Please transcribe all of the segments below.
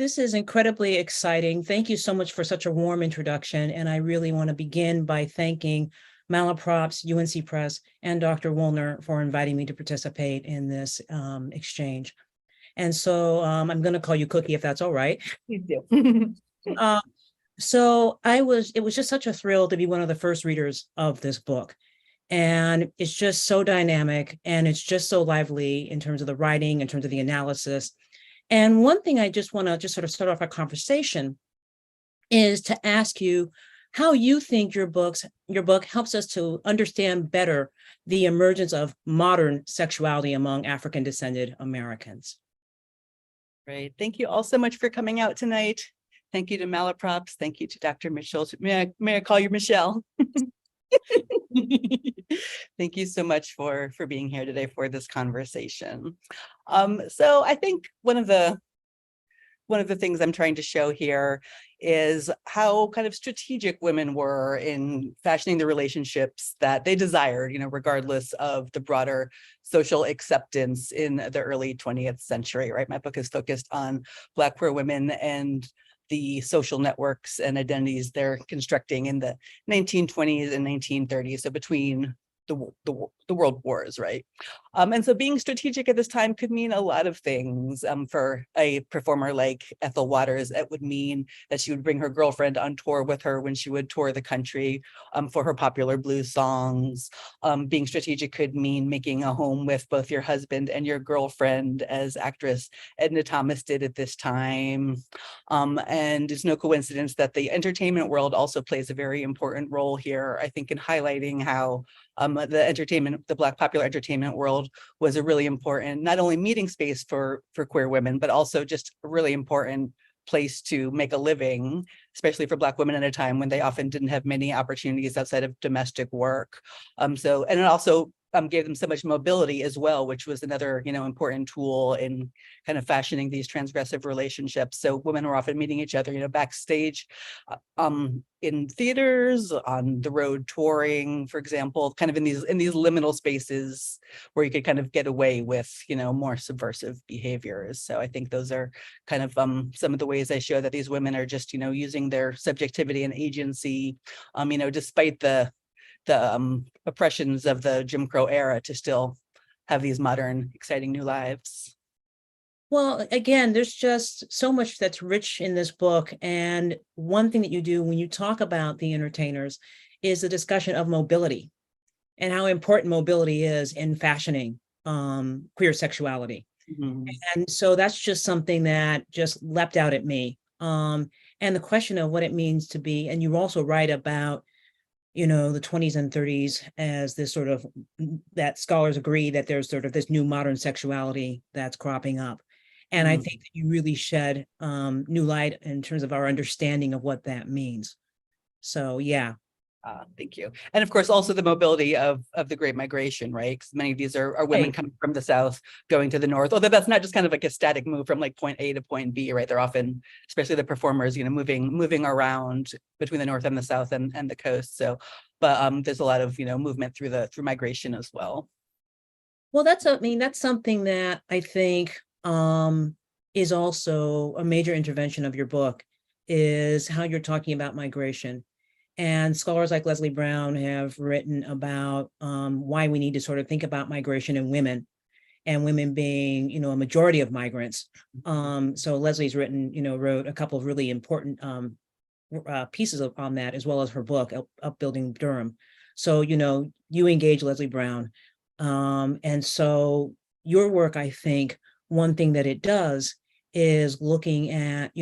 This is incredibly exciting. Thank you so much for such a warm introduction. And I really want to begin by thanking Malaprop's, UNC Press, and Dr. Woolner for inviting me to participate in this exchange. And so I'm going to call you Cookie if that's all right. Please do. So it was just such a thrill to be one of the first readers of this book. And it's just so dynamic and it's just so lively in terms of the writing, in terms of the analysis. And one thing I just want to just sort of start off our conversation is to ask you how you think your book helps us to understand better the emergence of modern sexuality among African descended Americans. Great. Thank you all so much for coming out tonight. Thank you to Malaprops. Thank you to Dr. Michele. May I call you Michele? Thank you so much for being here today for this conversation. So I think one of the things I'm trying to show here is how kind of strategic women were in fashioning the relationships that they desired, regardless of the broader social acceptance in the early 20th century, right? My book is focused on Black queer women and the social networks and identities they're constructing in the 1920s and 1930s, so between the world wars, right? And so being strategic at this time could mean a lot of things. For a performer like Ethel Waters, it would mean that she would bring her girlfriend on tour with her when she would tour the country for her popular blues songs. Being strategic could mean making a home with both your husband and your girlfriend, as actress Edna Thomas did at this time. And it's no coincidence that the entertainment world also plays a very important role here, I think, in highlighting how the Black popular entertainment world was a really important, not only meeting space for queer women, but also just a really important place to make a living, especially for Black women at a time when they often didn't have many opportunities outside of domestic work. And it also gave them so much mobility as well, which was another, important tool in kind of fashioning these transgressive relationships. So women were often meeting each other, backstage, in theaters, on the road touring, for example, kind of in these liminal spaces where you could kind of get away with, more subversive behaviors. So I think those are kind of some of the ways I show that these women are just, using their subjectivity and agency, despite the oppressions of the Jim Crow era, to still have these modern, exciting new lives. Well, again, there's just so much that's rich in this book. And one thing that you do when you talk about the entertainers is the discussion of mobility and how important mobility is in fashioning queer sexuality. Mm-hmm. And so that's just something that just leapt out at me. And the question of what it means to be, and you also write about the 20s and 30s as this sort of, that scholars agree that there's sort of this new modern sexuality that's cropping up. And I think that you really shed new light in terms of our understanding of what that means. So, yeah. Thank you. And of course, also the mobility of the Great Migration, right? Because many of these are women coming from the South, going to the North, although that's not just kind of like a static move from like point A to point B, right? They're often, especially the performers, moving around between the North and the South and the coast. So, but there's a lot of, movement through migration as well. Well, that's something that I think is also a major intervention of your book, is how you're talking about migration. And scholars like Leslie Brown have written about why we need to sort of think about migration and women being, a majority of migrants. So Leslie's wrote a couple of really important pieces on that, as well as her book, Upbuilding Durham. So, you engage Leslie Brown. And so your work, I think, one thing that it does is looking at,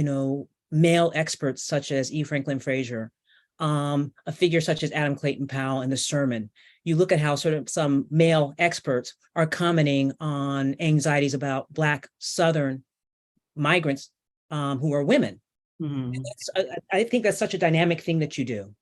male experts such as E. Franklin Frazier, a figure such as Adam Clayton Powell in The Sermon. You look at how sort of some male experts are commenting on anxieties about Black Southern migrants who are women. Mm-hmm. I think that's such a dynamic thing that you do.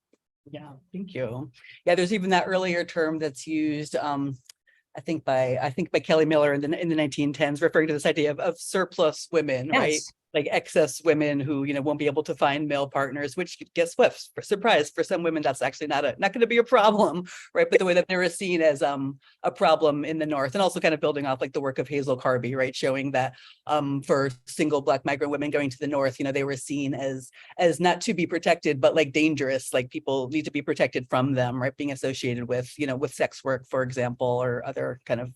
Yeah, thank you. Yeah, there's even that earlier term that's used, I think by Kelly Miller in the 1910s, referring to this idea of surplus women, yes. Right? like excess women who, won't be able to find male partners, which guess what? Surprise, for some women, that's actually not going to be a problem, right? But the way that they were seen as a problem in the North, and also kind of building off like the work of Hazel Carby, right? Showing that for single Black migrant women going to the North, they were seen as not to be protected, but like dangerous, like people need to be protected from them, right? Being associated with, with sex work, for example, or other kind of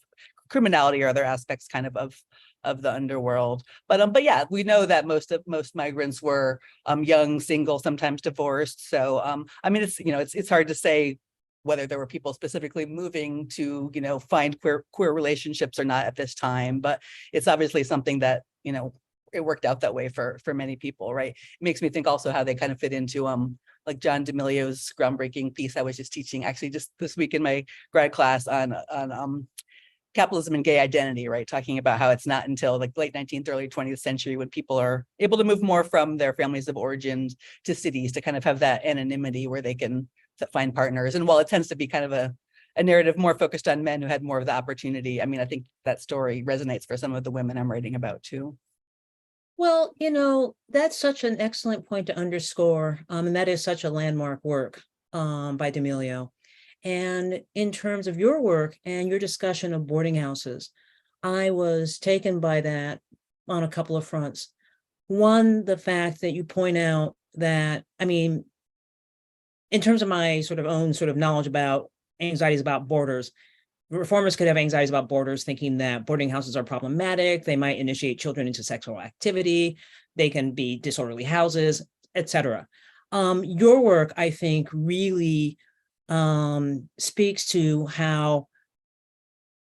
criminality or other aspects kind of the underworld. But yeah, we know that most migrants were young, single, sometimes divorced. So I mean, it's hard to say whether there were people specifically moving to find queer relationships or not at this time, but it's obviously something that it worked out that way for many people, right? It makes me think also how they kind of fit into like John D'Amelio's groundbreaking piece I was just teaching actually just this week in my grad class on capitalism and gay identity, right? Talking about how it's not until like late 19th, early 20th century when people are able to move more from their families of origin to cities to kind of have that anonymity where they can find partners. And while it tends to be kind of a narrative more focused on men who had more of the opportunity, I mean, I think that story resonates for some of the women I'm writing about too. Well, that's such an excellent point to underscore. And that is such a landmark work by D'Amelio. And in terms of your work and your discussion of boarding houses, I was taken by that on a couple of fronts. One, the fact that you point out that, I mean, in terms of my sort of own sort of knowledge about anxieties about borders, reformers could have anxieties about borders, thinking that boarding houses are problematic. They might initiate children into sexual activity. They can be disorderly houses, etc. Your work, I think, really speaks to how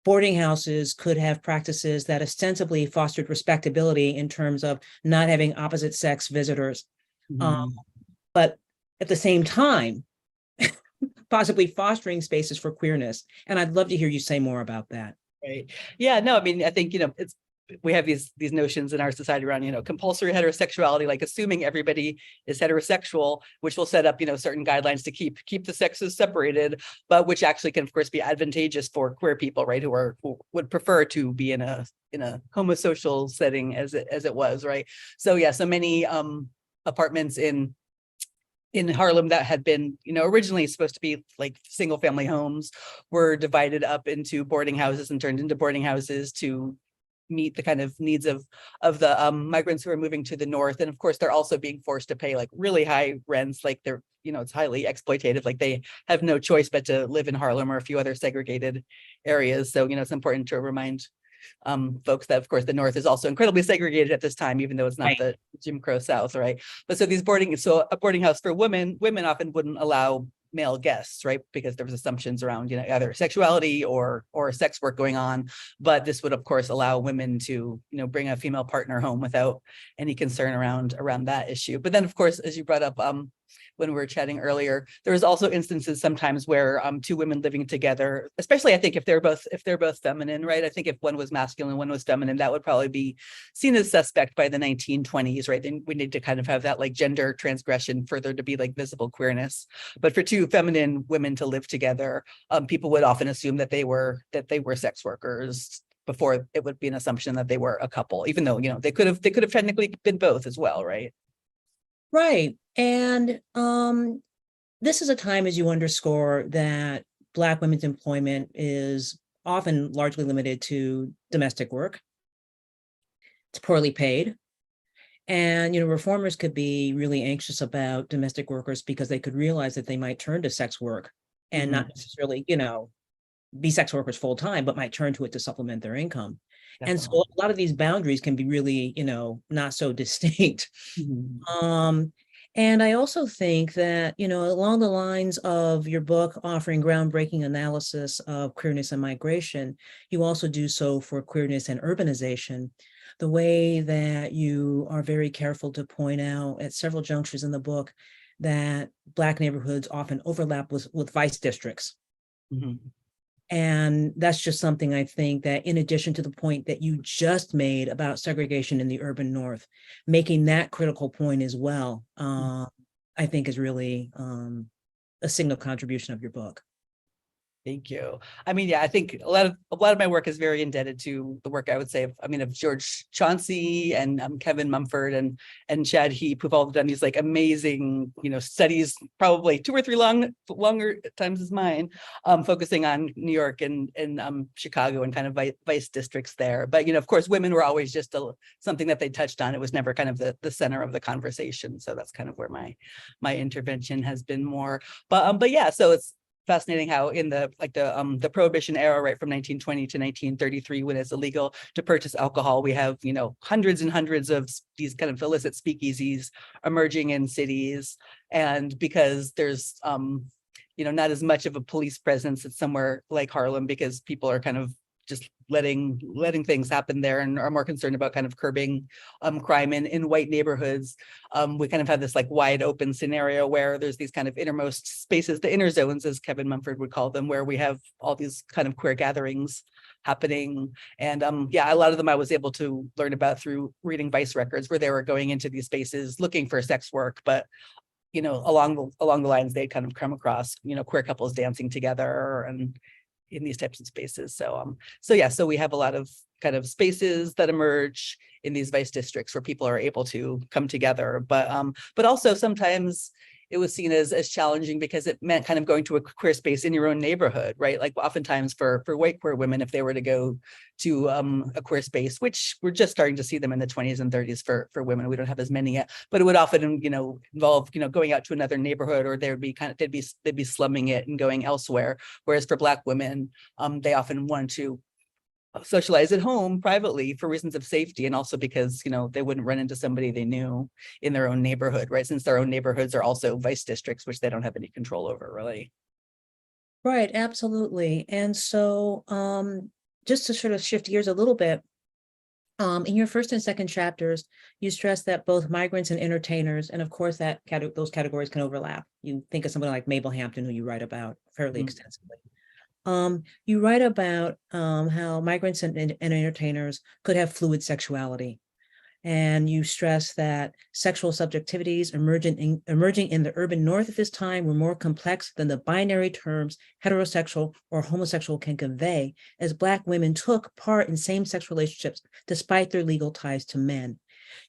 boarding houses could have practices that ostensibly fostered respectability in terms of not having opposite sex visitors, but at the same time, possibly fostering spaces for queerness. And I'd love to hear you say more about that. Right. Yeah, no, I mean, I think, we have these notions in our society around, compulsory heterosexuality, like assuming everybody is heterosexual, which will set up, certain guidelines to keep the sexes separated, but which actually can, of course, be advantageous for queer people, right, who would prefer to be in a homosocial setting as it was, right? So yeah, so many apartments in Harlem that had been, originally supposed to be like single family homes were divided up into boarding houses and turned into boarding houses to meet the kind of needs of the migrants who are moving to the North. And of course, they're also being forced to pay like really high rents, like they're, it's highly exploitative, like they have no choice but to live in Harlem or a few other segregated areas. So, it's important to remind folks that, of course, the North is also incredibly segregated at this time, even though it's not the Jim Crow South, right? But so a boarding house for women often wouldn't allow male guests, right? Because there was assumptions around, either sexuality or sex work going on. But this would, of course, allow women to, bring a female partner home without any concern around that issue. But then, of course, as you brought up, when we were chatting earlier, there was also instances sometimes where two women living together, especially I think if they're both feminine, right? I think if one was masculine, one was feminine, that would probably be seen as suspect by the 1920s, right? Then we need to kind of have that like gender transgression further to be like visible queerness. But for two feminine women to live together, people would often assume that they were sex workers before it would be an assumption that they were a couple, even though, they could have technically been both as well, right? Right. And this is a time, as you underscore, that Black women's employment is often largely limited to domestic work. It's poorly paid. And, reformers could be really anxious about domestic workers because they could realize that they might turn to sex work and not necessarily, be sex workers full time, but might turn to it to supplement their income. Definitely. And so a lot of these boundaries can be really, not so distinct. And I also think that, along the lines of your book offering groundbreaking analysis of queerness and migration, you also do so for queerness and urbanization, the way that you are very careful to point out at several junctures in the book that Black neighborhoods often overlap with vice districts. And that's just something I think that, in addition to the point that you just made about segregation in the urban North, making that critical point as well, I think is really a signal contribution of your book. Thank you. I mean, yeah, I think a lot of my work is very indebted to the work, I would say, of George Chauncey and Kevin Mumford and Chad Heap, who've all done these like amazing, studies, probably 2 or 3 longer times as mine, focusing on New York and Chicago and kind of vice districts there. But of course, women were always just something that they touched on. It was never kind of the center of the conversation. So that's kind of where my intervention has been more. But yeah, so it's fascinating how in the Prohibition era, right, from 1920 to 1933, when it's illegal to purchase alcohol, we have hundreds and hundreds of these kind of illicit speakeasies emerging in cities. And because there's not as much of a police presence at somewhere like Harlem, because people are kind of just letting things happen there and are more concerned about kind of curbing crime in white neighborhoods. We kind of have this like wide open scenario where there's these kind of innermost spaces, the inner zones, as Kevin Mumford would call them, where we have all these kind of queer gatherings happening. And yeah, a lot of them I was able to learn about through reading Vice records, where they were going into these spaces looking for sex work, but along the lines they'd kind of come across queer couples dancing together and in these types of spaces. So yeah, so we have a lot of kind of spaces that emerge in these vice districts where people are able to come together. But also sometimes it was seen as challenging because it meant kind of going to a queer space in your own neighborhood, right? Like oftentimes for white queer women, if they were to go to a queer space, which we're just starting to see them in the 20s and 30s for women, we don't have as many yet, but it would often involve going out to another neighborhood, or they'd be slumming it and going elsewhere. Whereas for Black women, they often want to socialize at home privately for reasons of safety, and also because they wouldn't run into somebody they knew in their own neighborhood, right? Since their own neighborhoods are also vice districts, which they don't have any control over, really. Right, absolutely. And so just to sort of shift gears a little bit, in your first and second chapters, you stress that both migrants and entertainers, and of course that those categories can overlap. You think of somebody like Mabel Hampton, who you write about fairly extensively. You write about how migrants and entertainers could have fluid sexuality. And you stress that sexual subjectivities emerging in the urban North at this time were more complex than the binary terms heterosexual or homosexual can convey, as Black women took part in same-sex relationships despite their legal ties to men.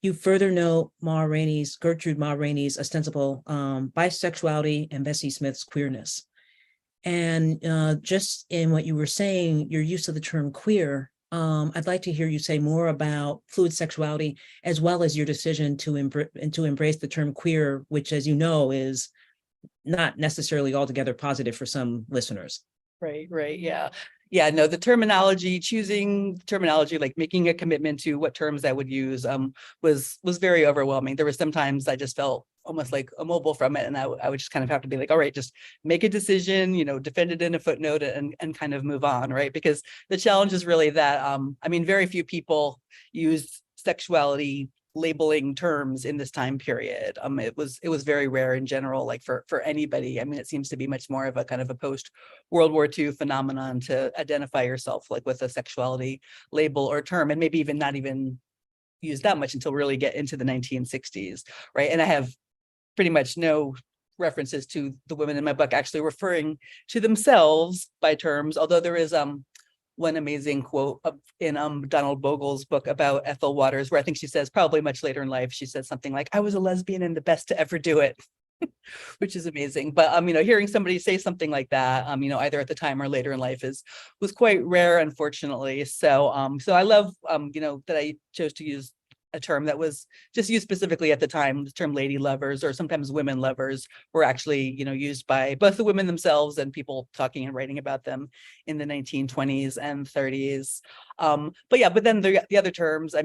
You further note Gertrude Ma Rainey's ostensible bisexuality and Bessie Smith's queerness. And just in what you were saying, your use of the term queer, I'd like to hear you say more about fluid sexuality, as well as your decision to embrace the term queer, which, as you know, is not necessarily altogether positive for some listeners. Right. Yeah, no, choosing terminology, like making a commitment to what terms I would use was very overwhelming. There were some times I just felt almost like immobile from it. And I would just kind of have to be like, all right, just make a decision, defend it in a footnote and kind of move on, right? Because the challenge is really that, very few people use sexuality labeling terms in this time period. It was very rare in general, like for anybody. It seems to be much more of a kind of a post World War II phenomenon to identify yourself like with a sexuality label or term, and maybe even not even use that much until really get into the 1960s, right? And I have pretty much no references to the women in my book actually referring to themselves by terms, although there is one amazing quote in Donald Bogle's book about Ethel Waters, where I think she says, probably much later in life, she says something like, "I was a lesbian and the best to ever do it," which is amazing. But hearing somebody say something like that, either at the time or later in life was quite rare, unfortunately. So so I love that I chose to use a term that was just used specifically at the time. The term lady lovers, or sometimes women lovers, were actually used by both the women themselves and people talking and writing about them in the 1920s and 30s. But then the other terms,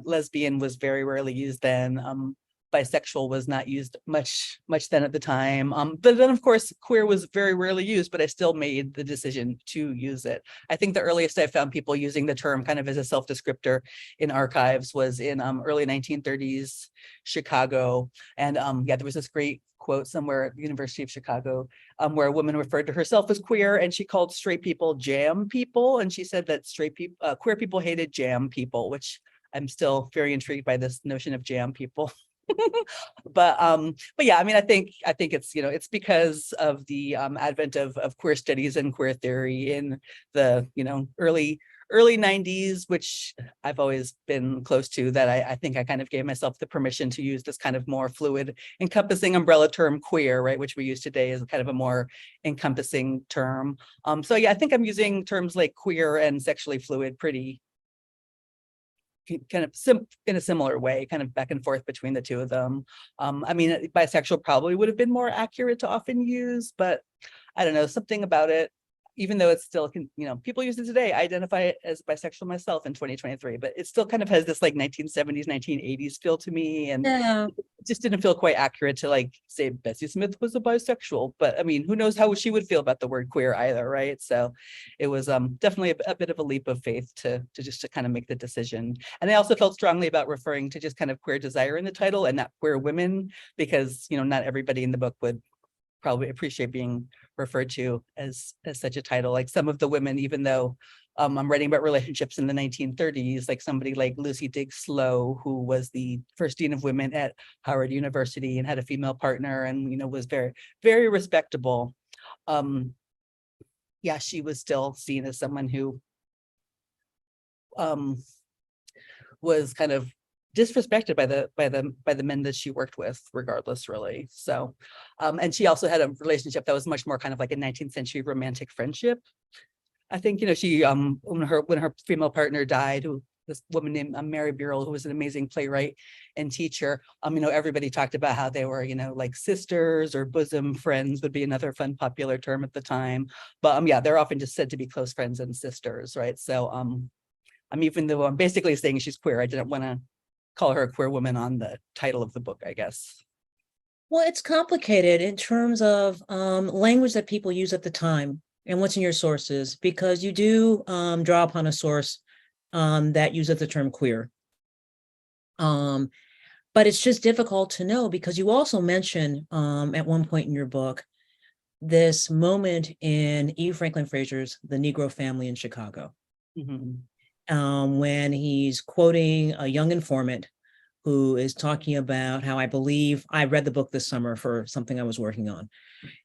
lesbian was very rarely used then. Bisexual was not used much then at the time. But then of course, queer was very rarely used, but I still made the decision to use it. I think the earliest I found people using the term kind of as a self-descriptor in archives was in early 1930s Chicago. And yeah, there was this great quote somewhere at the University of Chicago where a woman referred to herself as queer, and she called straight people jam people. And she said that queer people hated jam people, which I'm still very intrigued by this notion of jam people. But yeah, I mean, I think it's, it's because of the advent of queer studies and queer theory in the, early 90s, which I've always been close to, that I think I kind of gave myself the permission to use this kind of more fluid, encompassing umbrella term queer, right, which we use today as kind of a more encompassing term. So yeah, I think I'm using terms like queer and sexually fluid pretty kind of in a similar way, kind of back and forth between the two of them. I mean, bisexual probably would have been more accurate to often use, but I don't know, something about it, even though it's still, people use it today. I identify as bisexual myself in 2023, but it still kind of has this like 1970s, 1980s feel to me. And Yeah. it just didn't feel quite accurate to like say Bessie Smith was a bisexual, but I mean, who knows how she would feel about the word queer either, right? So it was definitely a bit of a leap of faith to kind of make the decision. And I also felt strongly about referring to just kind of queer desire in the title and not queer women, because not everybody in the book would probably appreciate being referred to as such a title. Like some of the women, even though I'm writing about relationships in the 1930s, like somebody like Lucy Diggs Slowe, who was the first dean of women at Howard University and had a female partner and, was very, very respectable. Yeah, she was still seen as someone who was kind of disrespected by the men that she worked with, regardless, really. So and she also had a relationship that was much more kind of like a 19th century romantic friendship. I think, she when her female partner died, who this woman named Mary Burrell, who was an amazing playwright and teacher, everybody talked about how they were, like sisters or bosom friends would be another fun popular term at the time. But yeah, they're often just said to be close friends and sisters, right? So even though I'm basically saying she's queer, I didn't want to call her a queer woman on the title of the book, I guess. Well, it's complicated in terms of language that people use at the time and what's in your sources, because you do draw upon a source that uses the term queer. But it's just difficult to know, because you also mention at one point in your book this moment in E. Franklin Frazier's The Negro Family in Chicago, when he's quoting a young informant who is talking about how, I believe, I read the book this summer for something I was working on.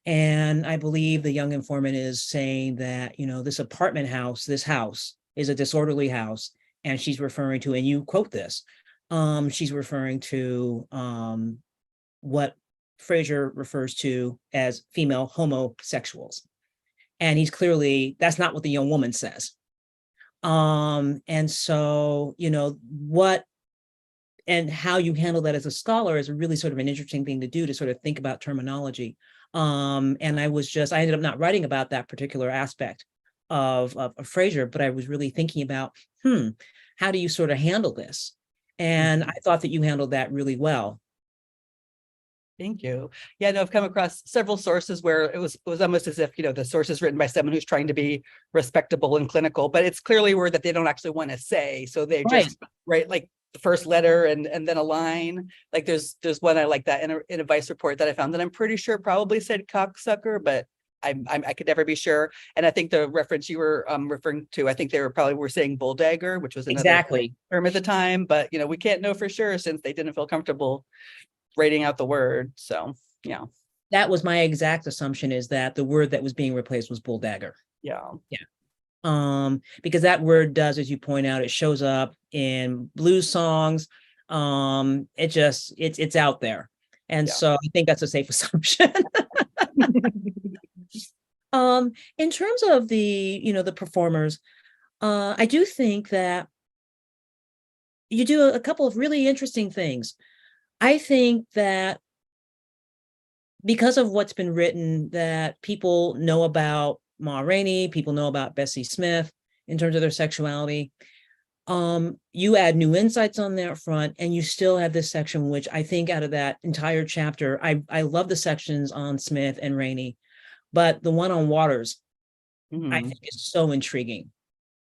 And I believe the young informant is saying that, this apartment house, this house is a disorderly house. And she's referring to, and you quote this, she's referring to what Frazier refers to as female homosexuals. And he's clearly, that's not what the young woman says. And so, what and how you handle that as a scholar is really sort of an interesting thing to do, to sort of think about terminology. And I ended up not writing about that particular aspect of Frazier, but I was really thinking about, how do you sort of handle this? And I thought that you handled that really well. Thank you. Yeah, no, I've come across several sources where it was almost as if, the source is written by someone who's trying to be respectable and clinical, but it's clearly a word that they don't actually want to say. So they just write like the first letter and then a line. Like there's one I like that in a Vice report that I found that I'm pretty sure probably said cocksucker, but I could never be sure. And I think the reference you were referring to, I think they were saying bulldagger, which was another term at the time, but we can't know for sure since they didn't feel comfortable writing out the word. So yeah, that was my exact assumption, is that the word that was being replaced was bulldagger. Yeah. Because that word does, as you point out, it shows up in blues songs. It's out there. And so I think that's a safe assumption. In terms of the performers, I do think that you do a couple of really interesting things. I think that because of what's been written, that people know about Ma Rainey, people know about Bessie Smith in terms of their sexuality. You add new insights on that front, and you still have this section, which I think out of that entire chapter, I love the sections on Smith and Rainey, but the one on Waters, I think is so intriguing.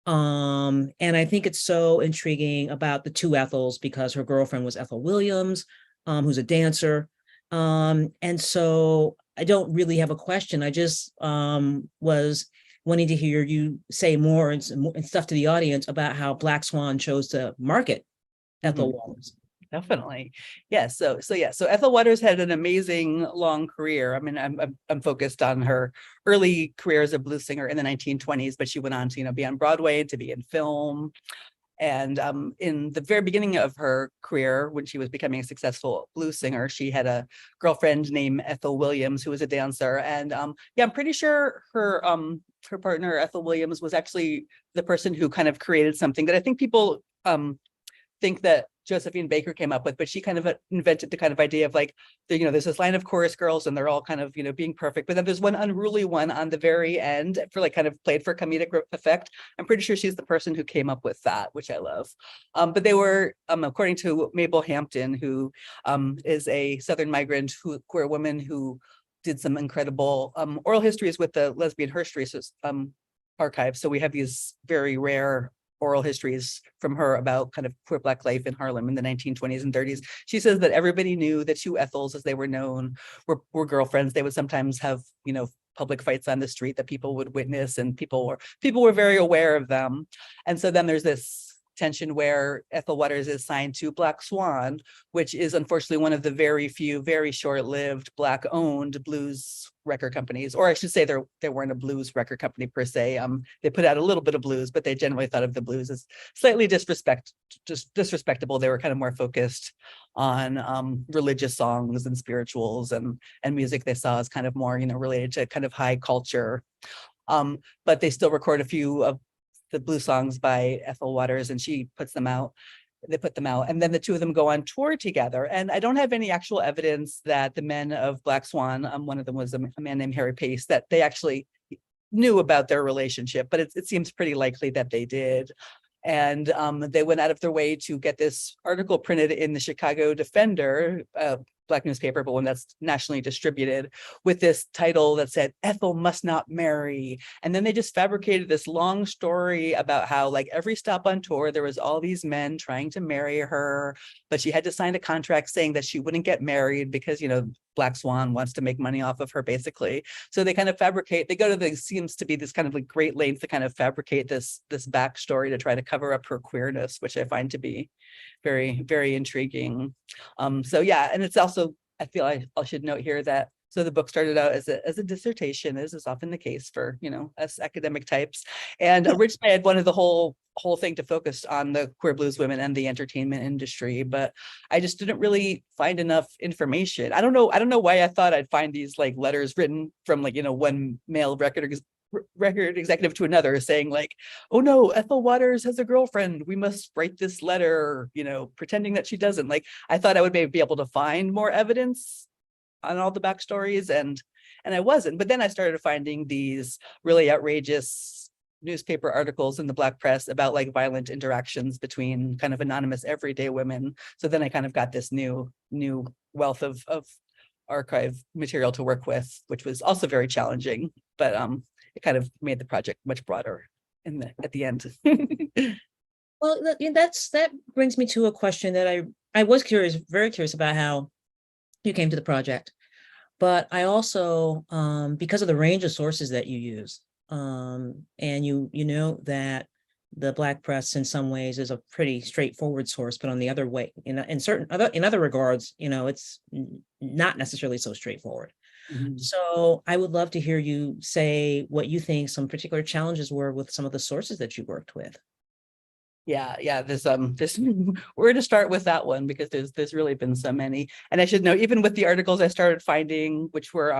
And I think it's so intriguing about the two Ethels, because her girlfriend was Ethel Williams, who's a dancer. And so I don't really have a question. I just was wanting to hear you say more and stuff to the audience about how Black Swan chose to market Ethel Williams. definitely. Yeah. So Ethel Waters had an amazing long career. I mean, I'm focused on her early career as a blues singer in the 1920s, but she went on to, be on Broadway, to be in film. And in the very beginning of her career, when she was becoming a successful blues singer, she had a girlfriend named Ethel Williams, who was a dancer. And yeah, I'm pretty sure her partner, Ethel Williams, was actually the person who kind of created something that I think people think that Josephine Baker came up with, but she kind of invented the kind of idea of like, there's this line of chorus girls and they're all kind of, being perfect. But then there's one unruly one on the very end for like kind of played for comedic effect. I'm pretty sure she's the person who came up with that, which I love. But they were, according to Mabel Hampton, who is a Southern migrant, queer woman who did some incredible oral histories with the Lesbian Histories archive. So we have these very rare oral histories from her about kind of queer Black life in Harlem in the 1920s and 30s. She says that everybody knew the two Ethels, as they were known, were girlfriends. They would sometimes have, public fights on the street that people would witness, and people were very aware of them. And so then there's this tension where Ethel Waters is signed to Black Swan, which is unfortunately one of the very few, very short-lived Black-owned blues record companies, or I should say they weren't a blues record company per se. They put out a little bit of blues, but they generally thought of the blues as slightly disrespectable. They were kind of more focused on religious songs and spirituals and music they saw as kind of more, related to kind of high culture. But they still record a few of the blues songs by Ethel Waters, and she puts them out. They put them out, and then the two of them go on tour together. And I don't have any actual evidence that the men of Black Swan, one of them was a man named Harry Pace, that they actually knew about their relationship, but it seems pretty likely that they did. And they went out of their way to get this article printed in the Chicago Defender, Black newspaper, but one that's nationally distributed, with this title that said, "Ethel must not marry." And then they just fabricated this long story about how, like, every stop on tour, there was all these men trying to marry her, but she had to sign a contract saying that she wouldn't get married because, Black Swan wants to make money off of her, basically. So they kind of they go to seems to be this kind of like great length to kind of fabricate this backstory to try to cover up her queerness, which I find to be very, very intriguing. So yeah, and it's also, I feel I should note here that, so the book started out as a dissertation, as is often the case for, us academic types. And originally I had wanted the whole thing to focus on the queer blues women and the entertainment industry, but I just didn't really find enough information. I don't know why I thought I'd find these like letters written from like, one male record executive to another saying like, "Oh no, Ethel Waters has a girlfriend, we must write this letter," pretending that she doesn't. Like, I thought I would maybe be able to find more evidence on all the backstories, and I wasn't. But then I started finding these really outrageous newspaper articles in the Black press about like violent interactions between kind of anonymous everyday women. So then I kind of got this new wealth of archive material to work with, which was also very challenging, but it kind of made the project much broader at the end. Well, that brings me to a question that I was very curious about how you came to the project, but I also, because of the range of sources that you use, and you know that the Black press in some ways is a pretty straightforward source, but on the other way, in other regards, it's not necessarily so straightforward. Mhm. So I would love to hear you say what you think some particular challenges were with some of the sources that you worked with. Yeah. This we're to start with that one because there's really been so many. And I should know, even with the articles I started finding, which were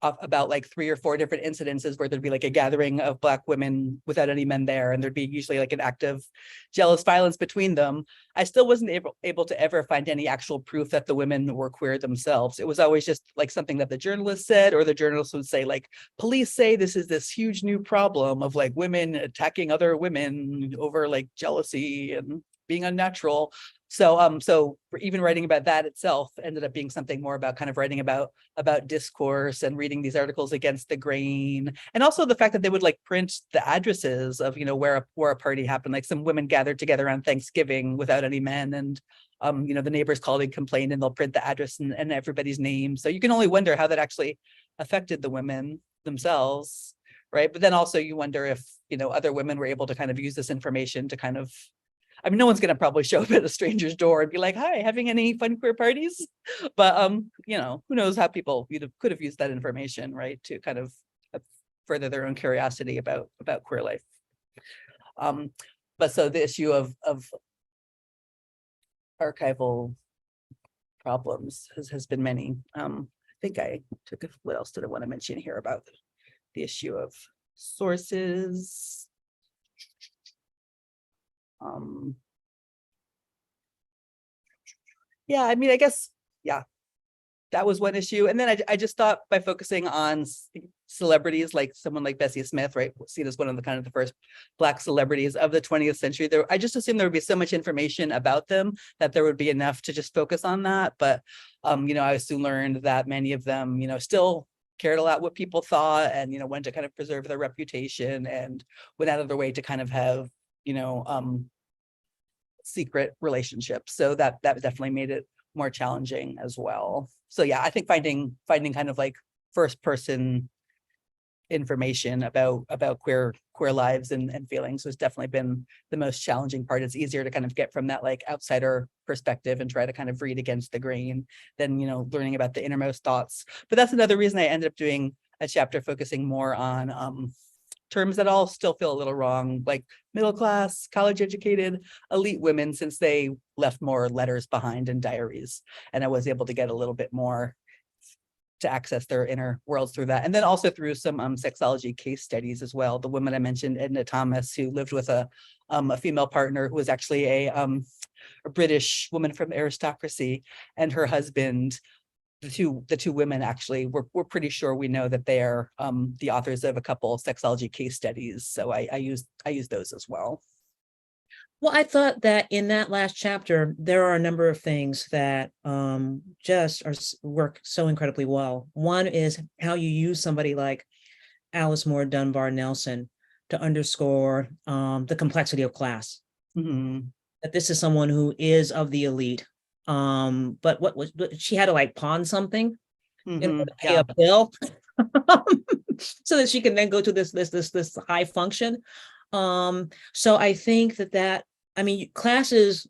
about like 3 or 4 different incidences where there'd be like a gathering of Black women without any men there, and there'd be usually like an act of jealous violence between them. I still wasn't able to ever find any actual proof that the women were queer themselves. It was always just like something that the journalist said, or the journalist would say like, "Police say this is this huge new problem of like women attacking other women over like jealousy and being unnatural." So even writing about that itself ended up being something more about kind of writing about discourse and reading these articles against the grain, and also the fact that they would like print the addresses of where a party happened. Like some women gathered together on Thanksgiving without any men, and the neighbors called and complained, and they'll print the address and everybody's name. So you can only wonder how that actually affected the women themselves, right? But then also you wonder if other women were able to kind of use this information to kind of I mean, no one's going to probably show up at a stranger's door and be like, "Hi, having any fun queer parties?" But you know, who knows how people could have used that information, right, to kind of further their own curiosity about queer life. But so the issue of archival problems has been many. I think I took what else did I want to mention here about the issue of sources? Yeah, I mean, I guess, yeah, that was one issue. And then I just thought by focusing on celebrities like someone like Bessie Smith, right, seen as one of the kind of the first Black celebrities of the 20th century, I just assumed there would be so much information about them that there would be enough to just focus on that. But you know, I soon learned that many of them, you know, still cared a lot what people thought, and you know, wanted to kind of preserve their reputation and went out of their way to kind of have, you know, secret relationships. So that definitely made it more challenging as well. So yeah, I think finding kind of like first person information about queer lives and feelings has definitely been the most challenging part. It's easier to kind of get from that like outsider perspective and try to kind of read against the grain than, you know, learning about the innermost thoughts. But that's another reason I ended up doing a chapter focusing more on terms that all still feel a little wrong, like middle class, college educated, elite women, since they left more letters behind and diaries. And I was able to get a little bit more to access their inner worlds through that. And then also through some sexology case studies as well. The woman I mentioned, Edna Thomas, who lived with a female partner who was actually a British woman from aristocracy, and her husband, the two women actually, we're pretty sure we know that they are the authors of a couple of sexology case studies. So I use those as well. Well, I thought that in that last chapter, there are a number of things that just work so incredibly well. One is how you use somebody like Alice Moore Dunbar Nelson to underscore the complexity of class. Mm-hmm. That this is someone who is of the elite. But she had to like pawn something in order to pay a bill so that she can then go to this high function. So I think that I mean, class is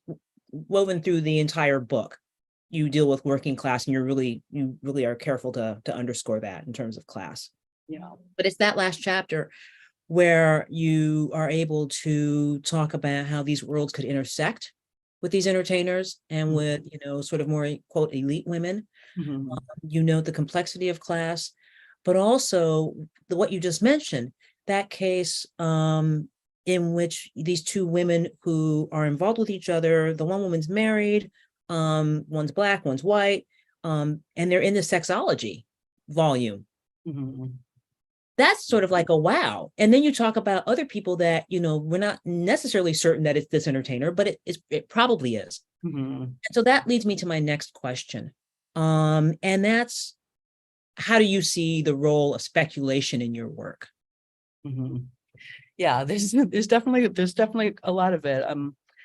woven through the entire book. You deal with working class, and you really are careful to underscore that in terms of class. Yeah. But it's that last chapter where you are able to talk about how these worlds could intersect with these entertainers and with, you know, sort of more quote elite women. Mm-hmm. You note the complexity of class, but also what you just mentioned, that case in which these two women who are involved with each other, the one woman's married, one's Black, one's white, and they're in the sexology volume. Mm-hmm. That's sort of like a wow. And then you talk about other people that, you know, we're not necessarily certain that it's this entertainer, but it probably is. Mm-hmm. So that leads me to my next question. And that's, how do you see the role of speculation in your work? Mm-hmm. Yeah, there's definitely a lot of it.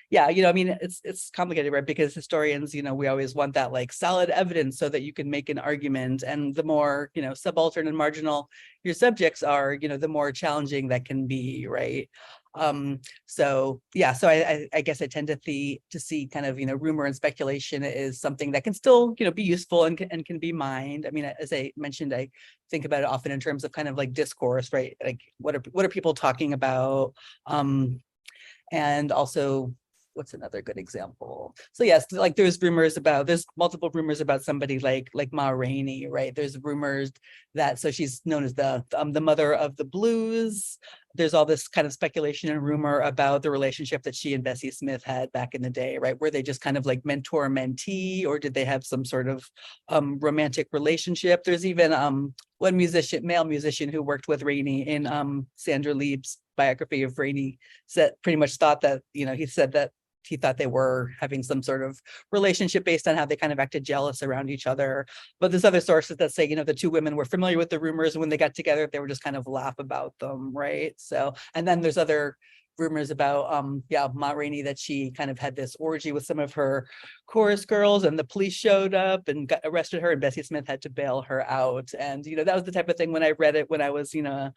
Yeah, you know, I mean, it's complicated, right? Because historians, you know, we always want that like solid evidence so that you can make an argument. And the more, you know, subaltern and marginal your subjects are, you know, the more challenging that can be, right? So yeah, so I guess I tend to see kind of, you know, rumor and speculation is something that can still, you know, be useful and can be mined. I mean, as I mentioned, I think about it often in terms of kind of like discourse, right? Like what are people talking about? And also, what's another good example? So yes, like there's multiple rumors about somebody like Ma Rainey, right? There's rumors that, so she's known as the mother of the blues. There's all this kind of speculation and rumor about the relationship that she and Bessie Smith had back in the day, right? Were they just kind of like mentor mentee, or did they have some sort of romantic relationship? There's even one male musician who worked with Rainey in Sandra Lieb's biography of Rainey, pretty much thought that, you know, he said that he thought they were having some sort of relationship based on how they kind of acted jealous around each other. But there's other sources that say, you know, the two women were familiar with the rumors, and when they got together, they were just kind of laugh about them, right? So, and then there's other rumors about Ma Rainey, that she kind of had this orgy with some of her chorus girls, and the police showed up and arrested her, and Bessie Smith had to bail her out. And, you know, that was the type of thing when I read it when I was, you know,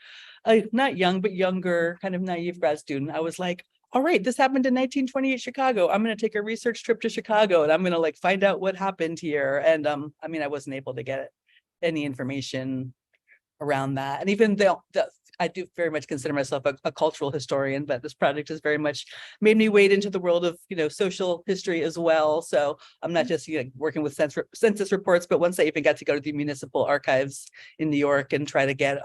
not young, but younger, kind of naive grad student. I was like, all right, this happened in 1928 Chicago. I'm going to take a research trip to Chicago and I'm going to like find out what happened here. And I mean, I wasn't able to get any information around that. And even though I do very much consider myself a cultural historian, but this project has very much made me wade into the world of, social history as well. So I'm not just working with census reports, but once I even got to go to the municipal archives in New York and try to get,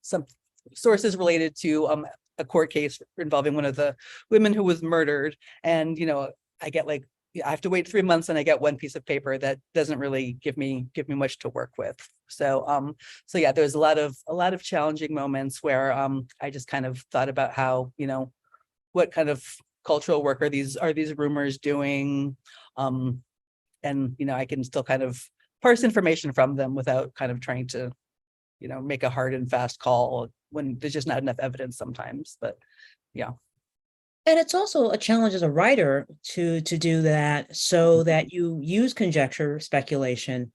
some sources related to a court case involving one of the women who was murdered. And, I get like, I have to wait 3 months and I get one piece of paper that doesn't really give me much to work with. So, so yeah, there's a lot of challenging moments where I just kind of thought about how, what kind of cultural work are these rumors doing? And, I can still kind of parse information from them without kind of trying to, make a hard and fast call when there's just not enough evidence sometimes, but yeah. And it's also a challenge as a writer to do that, so that you use conjecture, speculation,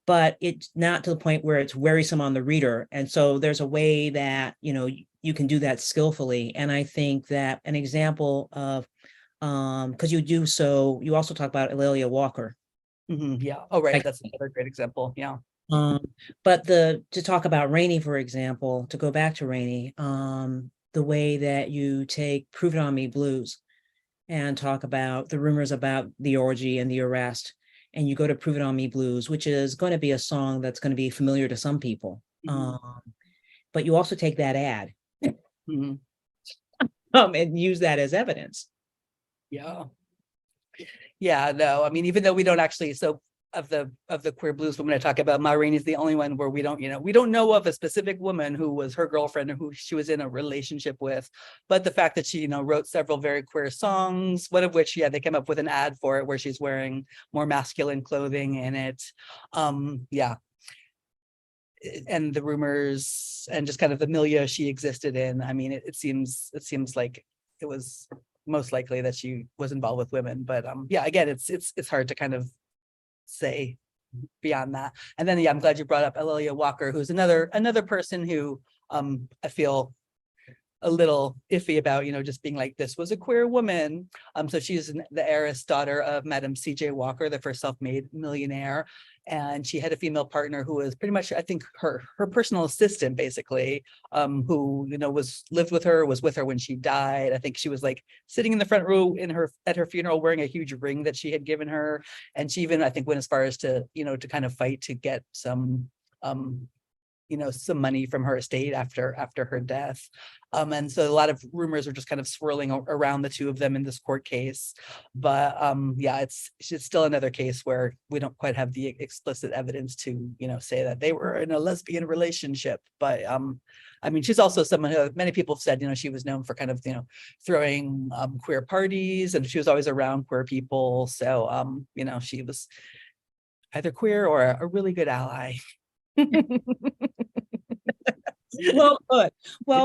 but it's not to the point where it's wearisome on the reader. And so there's a way that, you can do that skillfully. And I think that an example of, because you also talk about Alelia Walker. Yeah. Oh, right. Like, That's another great example. Yeah. but to talk about Rainey, for example, to go back to Rainey, the way that you take Prove It On Me Blues and talk about the rumors about the orgy and the arrest, and you go to Prove It On Me Blues, which is going to be a song that's going to be familiar to some people. But you also take that ad and use that as evidence. Yeah. Yeah, no, I mean, even though we don't actually, so of the queer blues women I talk about, Ma Rainey is the only one where we don't know of a specific woman who was her girlfriend or who she was in a relationship with. But the fact that she, wrote several very queer songs, one of which, they came up with an ad for it where she's wearing more masculine clothing in it. Yeah. And the rumors and just kind of the milieu she existed in. I mean, it seems like it was most likely that she was involved with women, but yeah, again, it's hard to kind of say beyond that. And then, I'm glad you brought up Alelia Walker, who's another person who I feel a little iffy about, just being like, this was a queer woman. So she's the heiress daughter of Madam C.J. Walker, the first self-made millionaire. And she had a female partner who was pretty much, I think, her personal assistant, basically, who, lived with her, was with her when she died. I think she was like sitting in the front row at her funeral wearing a huge ring that she had given her. And she even, I think, went as far as to, to kind of fight to get some some money from her estate after her death. And so a lot of rumors are just kind of swirling around the two of them in this court case. But yeah, it's still another case where we don't quite have the explicit evidence to, say that they were in a lesbian relationship. But I mean, she's also someone who many people have said, she was known for kind of, throwing queer parties, and she was always around queer people. So, she was either queer or a really good ally. Well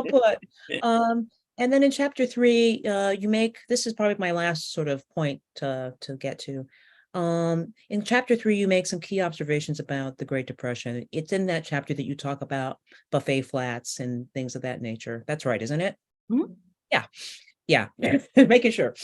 put. And then in chapter 3, you make, this is probably my last sort of point to get to. In chapter 3, you make some key observations about the Great Depression. It's in that chapter that you talk about buffet flats and things of that nature. That's right, isn't it? Yeah. Making sure.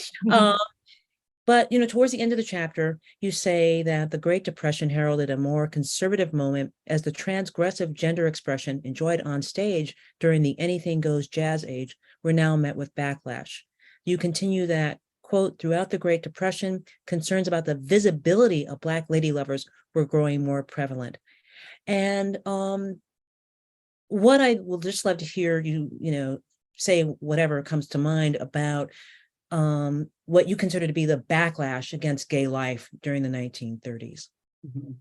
But, towards the end of the chapter, you say that the Great Depression heralded a more conservative moment as the transgressive gender expression enjoyed on stage during the anything goes jazz age were now met with backlash. You continue that, quote, throughout the Great Depression, concerns about the visibility of Black lady lovers were growing more prevalent. And what I will just love to hear you, say whatever comes to mind about what you consider to be the backlash against gay life during the 1930s.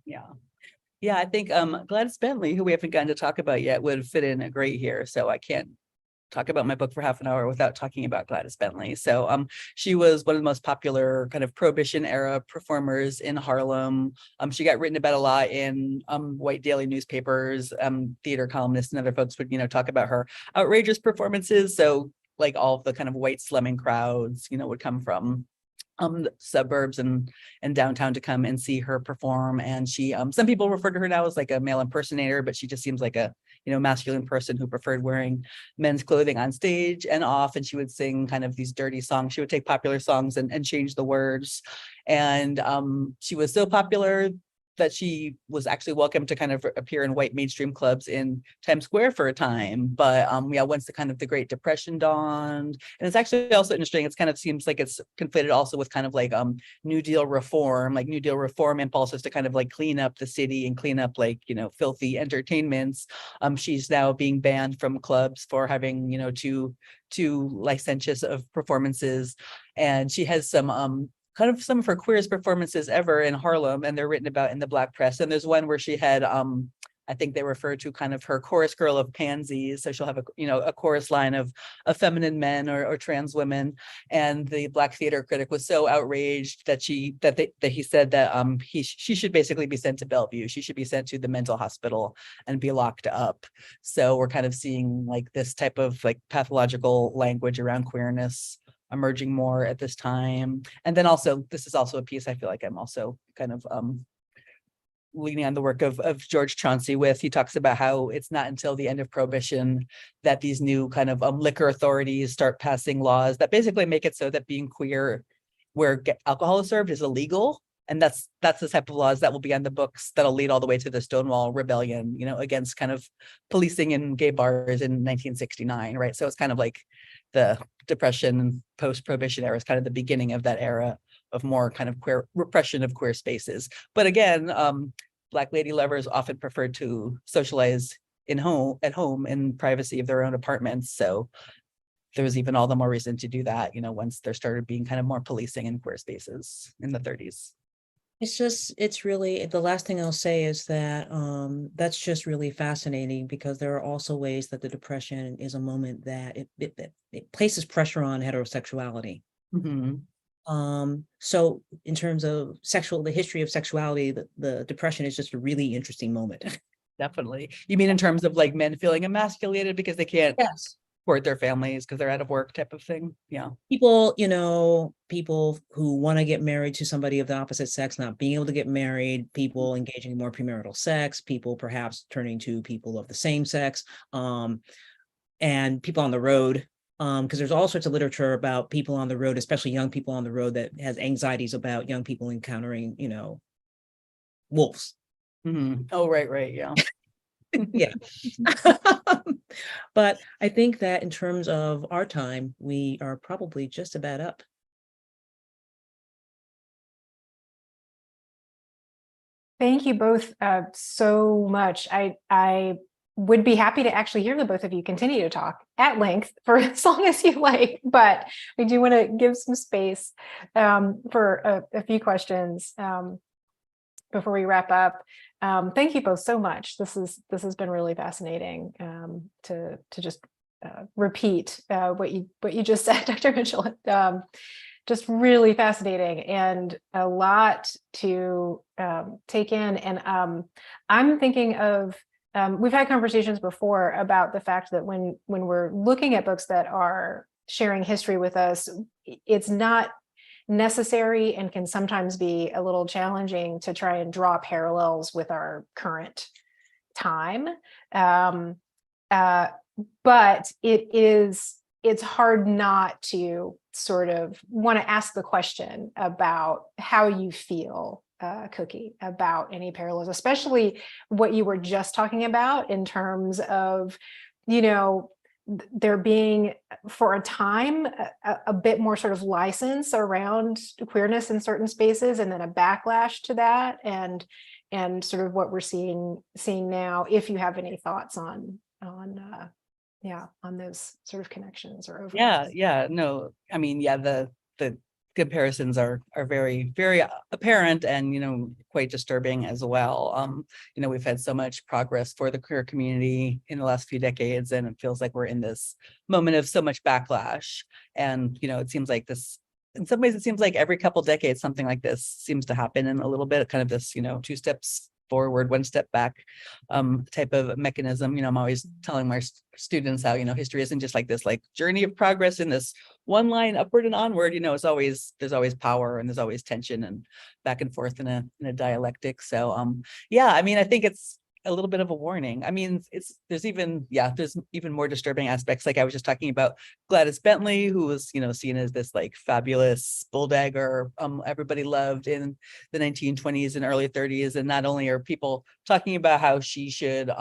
Yeah, I think Gladys Bentley, who we haven't gotten to talk about yet, would fit in great here. So I can't talk about my book for half an hour without talking about Gladys Bentley. So she was one of the most popular kind of Prohibition era performers in Harlem. She got written about a lot in white daily newspapers. Theater columnists and other folks would, talk about her outrageous performances. So like all of the kind of white slumming crowds, would come from the suburbs and downtown to come and see her perform. And she, some people refer to her now as like a male impersonator, but she just seems like a, masculine person who preferred wearing men's clothing on stage and off, and she would sing kind of these dirty songs. She would take popular songs and change the words. And she was so popular that she was actually welcome to kind of appear in white mainstream clubs in Times Square for a time. But once the kind of the Great Depression dawned, and it's actually also interesting, it's kind of seems like it's conflated also with kind of like New Deal reform, like New Deal reform impulses to kind of like clean up the city and clean up like, filthy entertainments. She's now being banned from clubs for having, too licentious of performances. And she has some kind of some of her queerest performances ever in Harlem, and they're written about in the Black press. And there's one where she had, I think they refer to kind of her chorus girl of pansies. So she'll have a chorus line of feminine men or trans women. And the Black theater critic was so outraged that he said that she should basically be sent to Bellevue. She should be sent to the mental hospital and be locked up. So we're kind of seeing like this type of like pathological language around queerness emerging more at this time. And then also, this is also a piece I feel like I'm also kind of leaning on the work of George Chauncey with. He talks about how it's not until the end of Prohibition that these new kind of liquor authorities start passing laws that basically make it so that being queer where alcohol is served is illegal. And that's the type of laws that will be on the books that'll lead all the way to the Stonewall Rebellion, against kind of policing in gay bars in 1969, right? So it's kind of like the Depression, post-Prohibition era is kind of the beginning of that era of more kind of queer repression of queer spaces. But again, Black lady lovers often preferred to socialize at home in privacy of their own apartments. So there was even all the more reason to do that, once there started being kind of more policing in queer spaces in the 30s. It's really, the last thing I'll say is that that's just really fascinating, because there are also ways that the Depression is a moment that it places pressure on heterosexuality. Mm-hmm. So in terms of the history of sexuality, the Depression is just a really interesting moment. Definitely. You mean in terms of like men feeling emasculated because they can't Yes. support their families because they're out of work type of thing? Yeah. People who want to get married to somebody of the opposite sex, not being able to get married, people engaging in more premarital sex, people perhaps turning to people of the same sex, and people on the road. Because there's all sorts of literature about people on the road, especially young people on the road, that has anxieties about young people encountering, wolves. Mm-hmm. Oh, right. Yeah. Yeah. But I think that in terms of our time, we are probably just about up. Thank you both so much. I would be happy to actually hear the both of you continue to talk at length for as long as you like, but I do want to give some space for a few questions before we wrap up. Thank you both so much. This has been really fascinating to just repeat what you just said, Dr. Michele. Just really fascinating and a lot to take in. And I'm thinking of, we've had conversations before about the fact that when we're looking at books that are sharing history with us, it's not necessary and can sometimes be a little challenging to try and draw parallels with our current time. But it's hard not to sort of want to ask the question about how you feel, Cookie, about any parallels, especially what you were just talking about in terms of, there being for a time a bit more sort of license around queerness in certain spaces, and then a backlash to that, and sort of what we're seeing now. If you have any thoughts on those sort of connections or overlaps. Yeah. No, I mean, yeah, the comparisons are very, very apparent and, quite disturbing as well. We've had so much progress for the queer community in the last few decades, and it feels like we're in this moment of so much backlash. And, it seems like in some ways, it seems like every couple decades, something like this seems to happen in a little bit, kind of this, 2 steps forward, 1 step back type of mechanism. I'm always telling my students how, history isn't just like this journey of progress in this one line upward and onward. There's always power and there's always tension and back and forth in a dialectic. So yeah, I mean, I think it's a little bit of a warning. I mean, there's even more disturbing aspects. Like I was just talking about Gladys Bentley, who was, seen as this like fabulous bulldagger everybody loved in the 1920s and early 30s. And not only are people talking about how she should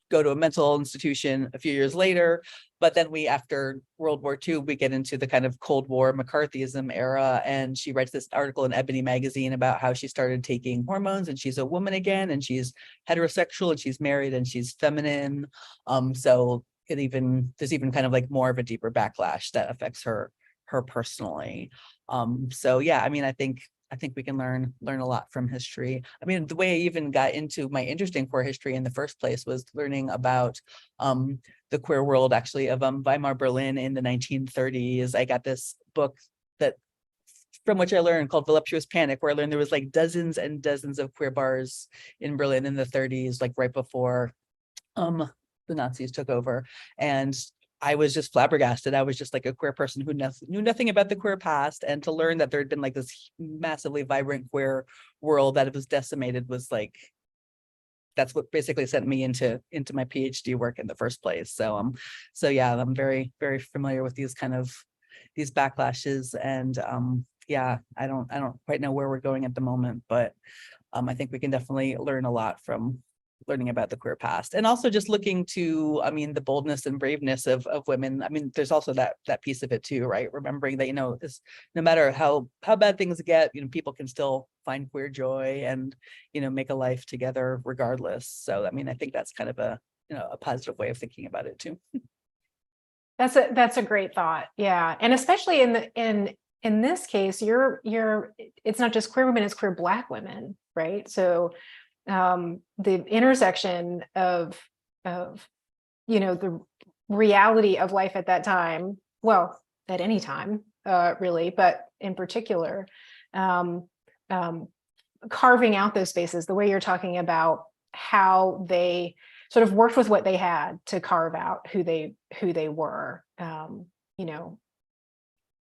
go to a mental institution a few years later, but then after World War II, we get into the kind of Cold War McCarthyism era. And she writes this article in Ebony magazine about how she started taking hormones and she's a woman again, and she's heterosexual and she's married and she's feminine. So there's even kind of like more of a deeper backlash that affects her personally. So yeah, I mean, I think we can learn a lot from history. I mean, the way I even got into my interest in queer history in the first place was learning about the queer world actually of Weimar Berlin in the 1930s. I got this book from which I learned called Voluptuous Panic, where I learned there was like dozens and dozens of queer bars in Berlin in the 30s, like right before the Nazis took over. And I was just flabbergasted. I was just like a queer person who knew nothing about the queer past, and to learn that there had been like this massively vibrant queer world that it was decimated was like, that's what basically sent me into my PhD work in the first place. So yeah, I'm very, very familiar with these backlashes, and yeah, I don't quite know where we're going at the moment, but I think we can definitely learn a lot from learning about the queer past, and also just looking to, I mean, the boldness and braveness of women. I mean, there's also that piece of it too, right? Remembering that, no matter how bad things get, people can still find queer joy and, make a life together regardless. So, I mean, I think that's kind of a positive way of thinking about it too. That's a great thought. Yeah. And especially in this case, it's not just queer women, it's queer Black women, right? So the intersection of the reality of life at that time, well, at any time, really, but in particular, carving out those spaces, the way you're talking about how they sort of worked with what they had to carve out who they were,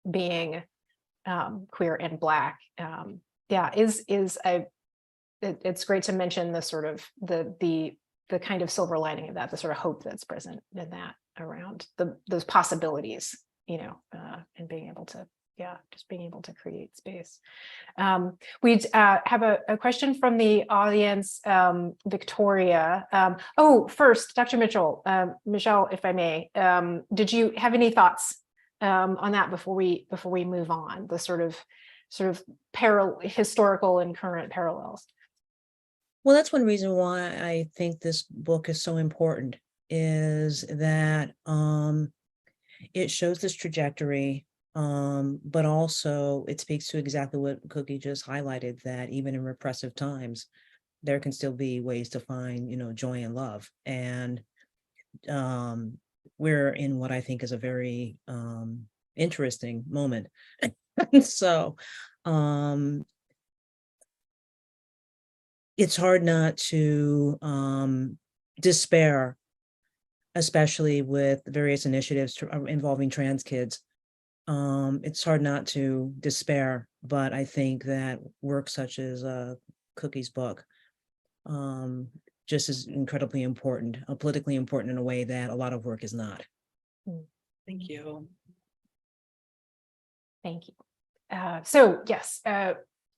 being queer and Black, it's great to mention the sort of the kind of silver lining of that, the sort of hope that's present in that around those possibilities, and being able to create space. We'd have a question from the audience, Victoria. First, Dr. Michele, if I may, did you have any thoughts on that before we move on, the sort of historical and current parallels? Well, that's one reason why I think this book is so important, is that it shows this trajectory, but also it speaks to exactly what Cookie just highlighted, that even in repressive times, there can still be ways to find, joy and love. And we're in what I think is a very interesting moment. So it's hard not to despair, especially with various initiatives involving trans kids. It's hard not to despair, but I think that work such as Cookie's book just is incredibly important, politically important in a way that a lot of work is not. Thank you. Thank you. So yes,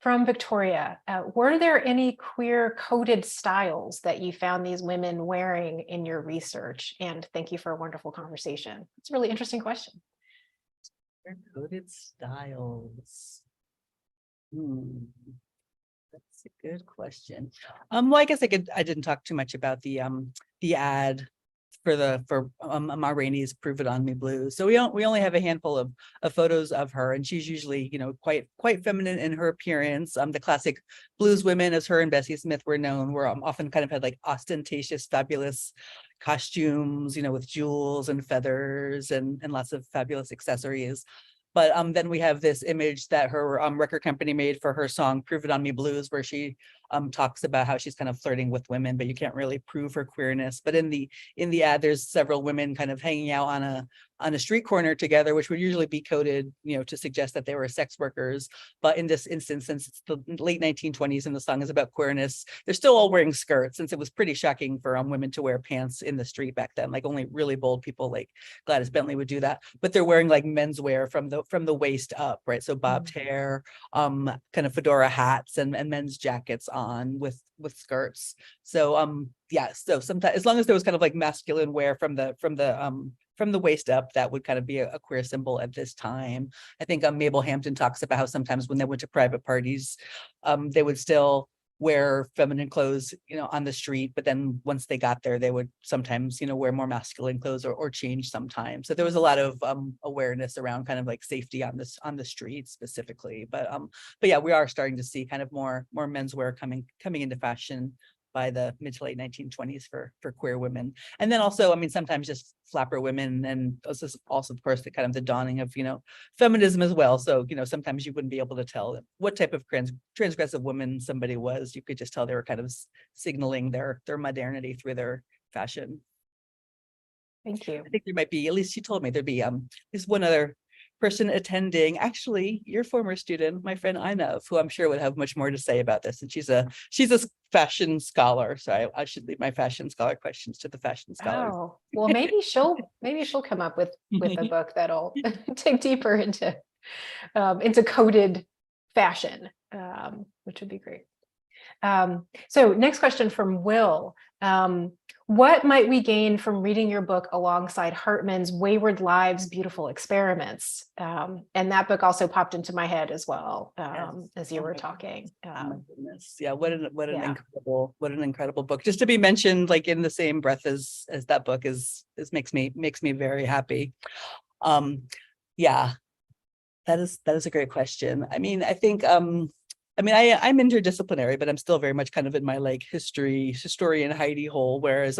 from Victoria, were there any queer coded styles that you found these women wearing in your research? And thank you for a wonderful conversation. It's a really interesting question. Queer coded styles. That's a good question. Well, I guess I didn't talk too much about the ad for Ma Rainey's Prove It On Me Blues. So we only have a handful of photos of her, and she's usually, quite feminine in her appearance. The classic blues women, as her and Bessie Smith were known, were often kind of had like ostentatious, fabulous costumes, with jewels and feathers and lots of fabulous accessories. But then we have this image that her record company made for her song Prove It On Me Blues, where she talks about how she's kind of flirting with women, but you can't really prove her queerness. But in the ad, there's several women kind of hanging out on a street corner together, which would usually be coded, to suggest that they were sex workers. But in this instance, since it's the late 1920s and the song is about queerness, they're still all wearing skirts, since it was pretty shocking for women to wear pants in the street back then. Like only really bold people like Gladys Bentley would do that. But they're wearing like menswear from the waist up, right? So bobbed hair, kind of fedora hats and men's jackets on with skirts. So yeah, so sometimes, as long as there was kind of like masculine wear from the waist up, that would kind of be a queer symbol at this time. I think Mabel Hampton talks about how sometimes when they went to private parties, they would still wear feminine clothes, on the street, but then once they got there, they would sometimes, wear more masculine clothes or change sometimes. So there was a lot of awareness around kind of like safety on the street specifically. But yeah, we are starting to see kind of more menswear coming into fashion by the mid to late 1920s for queer women. And then also, I mean, sometimes just flapper women, and also of course the kind of the dawning of, feminism as well. So, sometimes you wouldn't be able to tell what type of transgressive woman somebody was. You could just tell they were kind of signaling their modernity through their fashion. Thank you. I think there might be, at least she told me, there'd be there's one other person attending, actually your former student, my friend Inav, who I'm sure would have much more to say about this. And she's a fashion scholar. So I should leave my fashion scholar questions to the fashion scholars. Oh, well, maybe she'll come up with a book that'll dig deeper into coded fashion, which would be great. So next question from Will. What might we gain from reading your book alongside Hartman's Wayward Lives, Beautiful Experiments? And that book also popped into my head as well, as you were talking. Oh my goodness. Yeah, what an incredible book. Just to be mentioned like in the same breath as that book is makes me very happy. Yeah, that is a great question. I mean, I think I'm interdisciplinary, but I'm still very much kind of in my like historian hidey hole. Whereas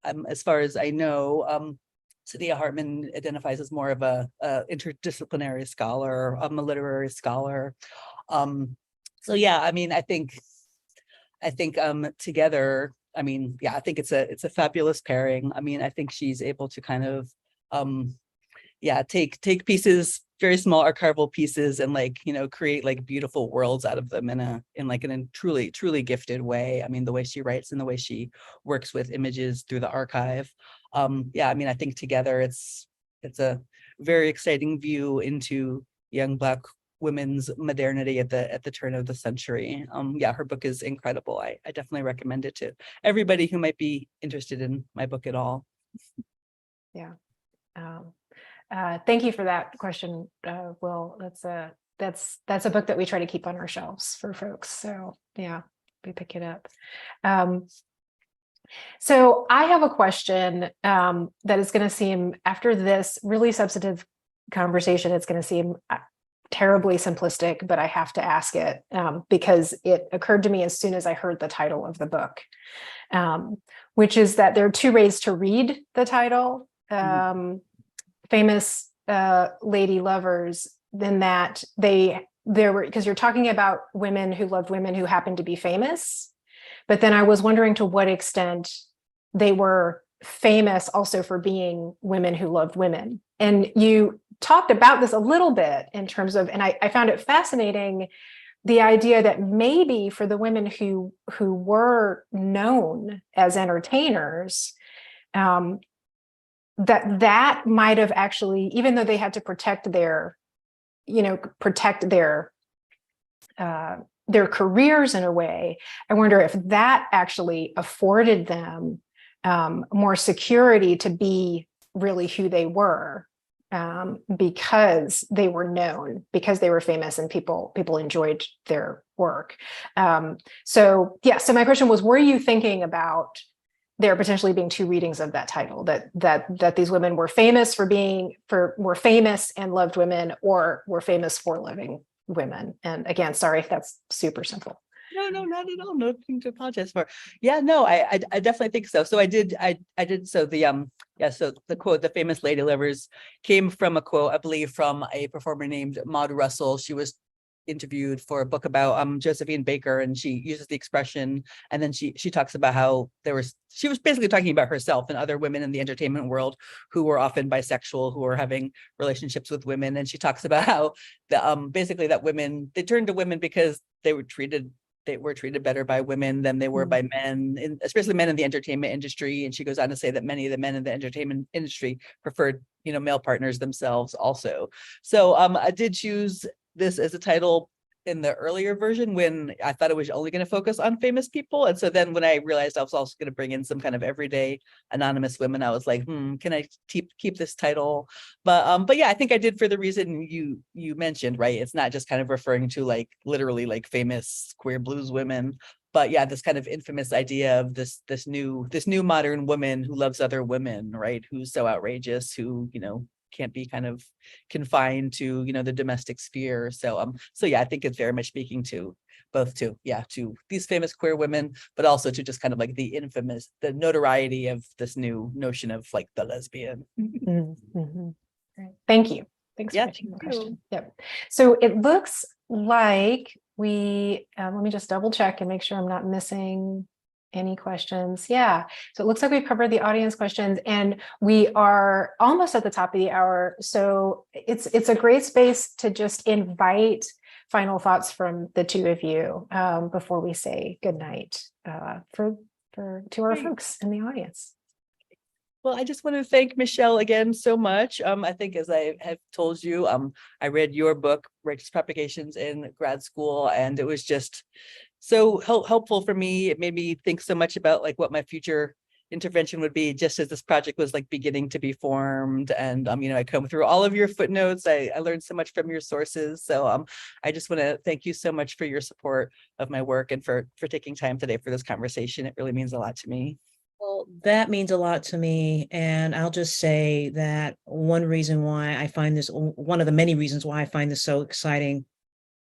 as far as I know, Saidiya Hartman identifies as more of a interdisciplinary scholar, a literary scholar. So yeah, I mean, I think together, I mean, yeah, I think it's a fabulous pairing. I mean, I think she's able to kind of take pieces, very small archival pieces, and like, create like beautiful worlds out of them in a truly gifted way. I mean, the way she writes and the way she works with images through the archive. Yeah, I mean, I think together it's a very exciting view into young Black women's modernity at the turn of the century. Yeah, her book is incredible. I definitely recommend it to everybody who might be interested in my book at all. Yeah. Thank you for that question, Will. That's a book that we try to keep on our shelves for folks. So yeah, we pick it up. So I have a question that is going to seem, after this really substantive conversation, it's going to seem terribly simplistic, but I have to ask it because it occurred to me as soon as I heard the title of the book, which is that there are two ways to read the title. Famous lady lovers, then that there were, because you're talking about women who loved women who happened to be famous, but then I was wondering to what extent they were famous also for being women who loved women. And you talked about this a little bit in terms of, and I found it fascinating, the idea that maybe for the women who were known as entertainers, that might have actually, even though they had to protect their careers in a way, I wonder if that actually afforded them more security to be really who they were, because they were known, because they were famous, and people enjoyed their work. So my question was, were you thinking about there potentially being two readings of that title, that these women were famous were famous and loved women, or were famous for loving women? And again, sorry if that's super simple. No, not at all. Nothing to apologize for. Yeah, no, I definitely think so. So I did. So so the quote, "The famous lady lovers," came from a quote, I believe, from a performer named Maud Russell. She was interviewed for a book about Josephine Baker, and she uses the expression, and then she talks about how she was basically talking about herself and other women in the entertainment world who were often bisexual, who were having relationships with women, and she talks about how basically that women, they turned to women because they were treated better by women than they were by men, especially men in the entertainment industry. And she goes on to say that many of the men in the entertainment industry preferred, male partners themselves also. So I did choose this as a title in the earlier version when I thought it was only going to focus on famous people. And so then when I realized I was also going to bring in some kind of everyday anonymous women, I was like, can I keep this title? But yeah, I think I did for the reason you mentioned, right? It's not just kind of referring to like literally like famous queer blues women, but yeah, this kind of infamous idea of this new modern woman who loves other women, right? Who's so outrageous, who, can't be kind of confined to, the domestic sphere. So yeah, I think it's very much speaking to both to these famous queer women, but also to just kind of like the notoriety of this new notion of like the lesbian. Thank you. Thanks Yeah, for answering the question. Yep. So it looks like we, let me just double check and make sure I'm not missing any questions. Yeah. So it looks like we've covered the audience questions and we are almost at the top of the hour. So it's a great space to just invite final thoughts from the two of you before we say goodnight to our folks in the audience. Well, I just want to thank Michele again so much. I think as I have told you, I read your book, Righteous Propagations, in grad school, and it was just so helpful for me. It made me think so much about like what my future intervention would be just as this project was like beginning to be formed. And, I come through all of your footnotes. I learned so much from your sources. So I just want to thank you so much for your support of my work and for taking time today for this conversation. It really means a lot to me. Well, that means a lot to me. And I'll just say that one of the many reasons why I find this so exciting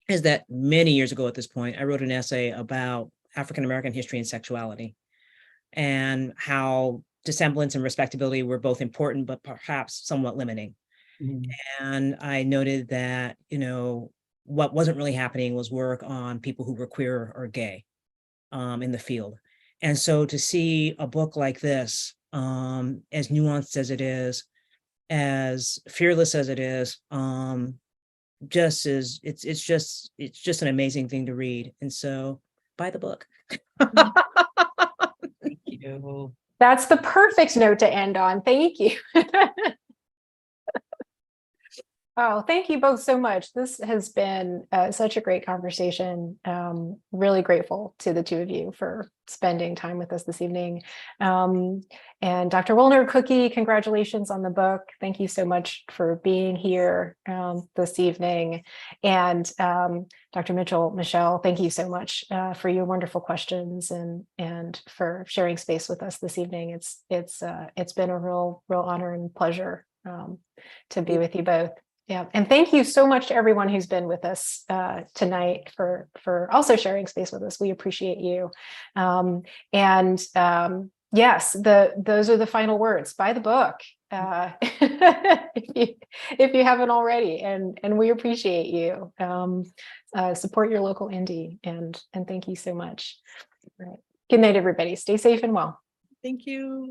is that many years ago at this point, I wrote an essay about African-American history and sexuality and how dissemblance and respectability were both important, but perhaps somewhat limiting. And I noted that, what wasn't really happening was work on people who were queer or gay in the field. And so to see a book like this, as nuanced as it is, as fearless as it is, it's just an amazing thing to read. And so buy the book. Thank you. That's the perfect note to end on. Thank you. Oh, thank you both so much. This has been such a great conversation. Really grateful to the two of you for spending time with us this evening. And Dr. Woolner, Cookie, congratulations on the book. Thank you so much for being here this evening. And Dr. Michele, thank you so much for your wonderful questions and for sharing space with us this evening. It's been a real honor and pleasure to be with you both. Yeah, and thank you so much to everyone who's been with us tonight for also sharing space with us. We appreciate you. Yes, those are the final words. Buy the book if you haven't already, and we appreciate you. Support your local indie, and thank you so much. Right. Good night, everybody. Stay safe and well. Thank you.